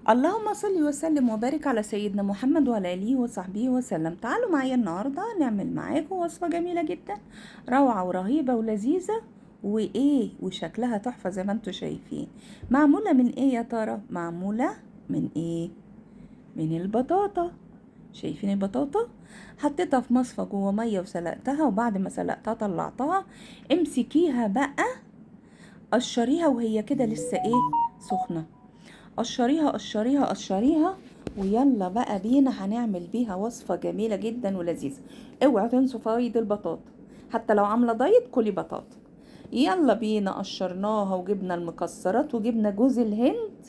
اللهم صل وسلم وبارك على سيدنا محمد وعلى اله وصحبه وسلم. تعالوا معايا النهارده نعمل معاكم وصفه جميله جدا، روعه ورهيبه ولذيذه وشكلها تحفه زي ما انتم شايفين. معموله من ايه يا ترى؟ معموله من ايه؟ من البطاطا. شايفين البطاطا؟ حطيتها في مصفى جوه ميه وسلقتها، وبعد ما سلقتها طلعتها. امسكيها بقى، قشريها وهي كده لسه سخنه. قشريها قشريها قشريها، ويلا بقى بينا هنعمل بيها وصفة جميلة جدا ولذيذة. اوعوا تنسوا فوائد البطاطا، حتى لو عاملة دايت كلي بطاطا. يلا بينا. قشرناها وجبنا المكسرات وجبنا جوز الهند.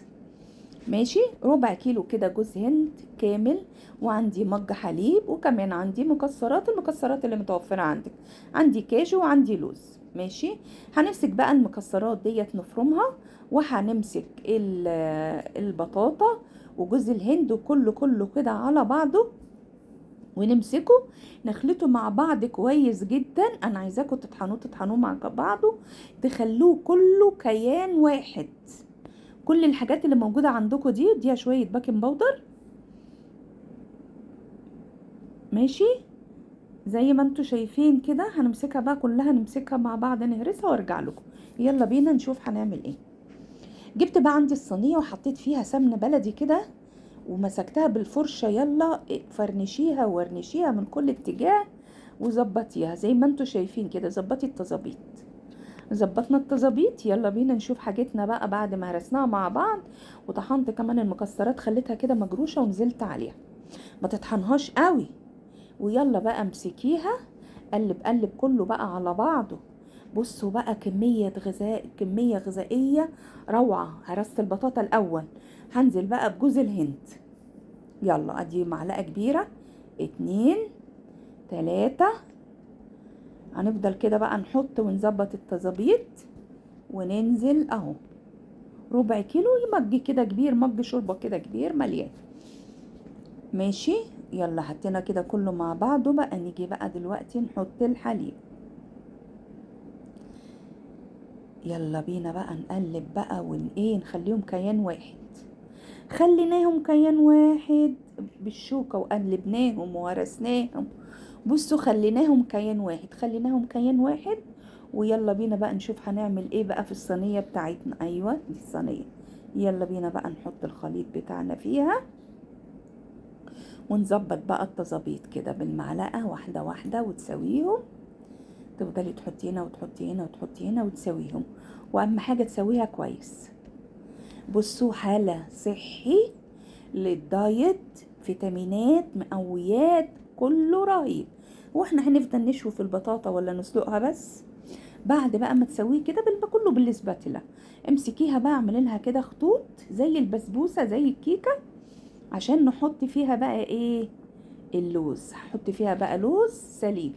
ماشي، ربع كيلو كده جوز هند كامل، وعندي مج حليب، وكمان عندي المكسرات اللي متوفرة عندك. عندي كاجو وعندي لوز. ماشي، هنمسك بقى المكسرات ديت نفرمها، وهنمسك البطاطا وجوز الهند وكله كده على بعضه، ونمسكه نخلطه مع بعض كويس جدا. انا عايزاكم تطحنوه مع بعضه، تخلوه كله كيان واحد. كل الحاجات اللي موجودة عندكم دي اديها شوية باكنج باودر. ماشي، زي ما انتوا شايفين كده. هنمسكها بقى كلها، نمسكها مع بعض نهرسها وارجع لكم. يلا بينا نشوف هنعمل ايه. جبت بقى عندي الصينية وحطيت فيها سمنة بلدي كده، ومسكتها بالفرشة. يلا فرنشيها وورنشيها من كل اتجاه، وظبطيها زي ما انتوا شايفين كده. ظبطي التظابيط. ظبطنا التظابيط. يلا بينا نشوف حاجتنا بقى بعد ما هرسناها مع بعض. وطحنت كمان المكسرات، خليتها كده مجروشه ونزلت عليها، ما تطحنهاش قوي. ويلا بقى امسكيها، قلب قلب كله بقى على بعضه. بصوا بقى، كميه غذائيه روعه. هرست البطاطا الاول، هنزل بقى بجوز الهند. يلا ادي معلقه كبيره، 2 3. هنفضل كده بقى نحط ونظبط التظابيط، وننزل اهو. ربع كيلو مج كده كبير، مج شوربه كده كبير مليان. ماشي، يلا حطينا كده كله مع بعضه. بقى نيجي بقى دلوقتي نحط الحليب. يلا بينا بقى نقلب بقى نخليهم كيان واحد. خليناهم كيان واحد بالشوكة، وقلبناهم وهرسناهم. بصوا، خليناهم كيان واحد. ويلا بينا بقى نشوف هنعمل ايه بقى في الصينية بتاعتنا. ايوه دي الصينية. يلا بينا بقى نحط الخليط بتاعنا فيها، ونظبط بقى التظابيط كده بالمعلقة واحدة واحدة، وتسويهم. تفضلي تحطي هنا وتحطي هنا وتحطي هنا وتسويهم. واهم حاجة تسويها كويس. بصوا، حالة صحي للدايت، فيتامينات، مقويات، كله رهيب. واحنا هنفضل نشوي في البطاطا ولا نسلقها بس؟ بعد بقى ما تسويه كده كله بالسباتيلا. امسكيها بقى، اعملي لها كده خطوط زي البسبوسه زي الكيكه، عشان نحط فيها بقى اللوز. هحط فيها بقى لوز سليم.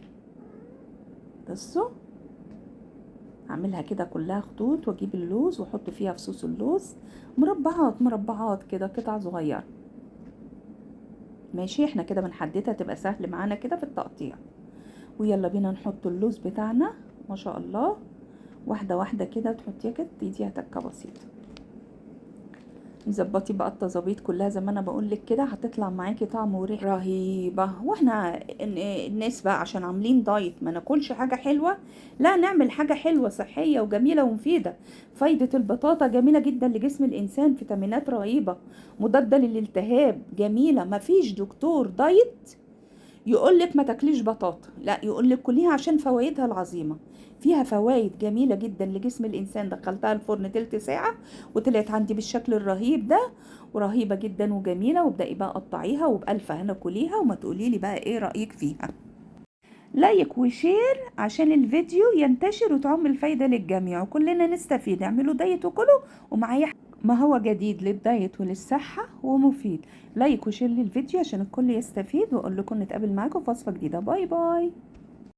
بصوا، اعملها كده كلها خطوط، واجيب اللوز واحط فيها فصوص اللوز مربعات مربعات كده، قطع صغيره. ماشي، احنا كده بنحددها تبقى سهل معانا كده في التقطيع. ويلا بينا نحط اللوز بتاعنا. ما شاء الله، واحده واحده كده تحطيها كده، تديها تكه بسيطه. ظبطي بقى التظابيط كلها زي ما انا بقول لك كده، هتطلع معاكي طعم وريحه رهيبه. واحنا الناس بقى عشان عاملين دايت ما ناكلش حاجه حلوه؟ لا، نعمل حاجه حلوه صحيه وجميله ومفيده. فايده البطاطا جميله جدا لجسم الانسان، فيتامينات رهيبه، مضاده للالتهاب، جميله. مفيش دكتور دايت يقولك ما تاكليش بطاطا، لا، يقولك كليها عشان فوائدها العظيمة. فيها فوائد جميلة جدا لجسم الإنسان. دخلتها الفرن تلت ساعة وطلعت عندي بالشكل الرهيب ده، ورهيبة جدا وجميلة. وابدأي بقى قطعيها، وبألف هنا كليها، وما تقوليلي بقى ايه رأيك فيها. لايك وشير عشان الفيديو ينتشر وتعم الفايدة للجميع وكلنا نستفيد. اعملوا دايت وكلوا، ومعايا ما هو جديد للدايت وللصحة ومفيد. لايك وشير للفيديو عشان الكل يستفيد، واقول لكم نتقابل معاكم في وصفة جديدة. باي باي.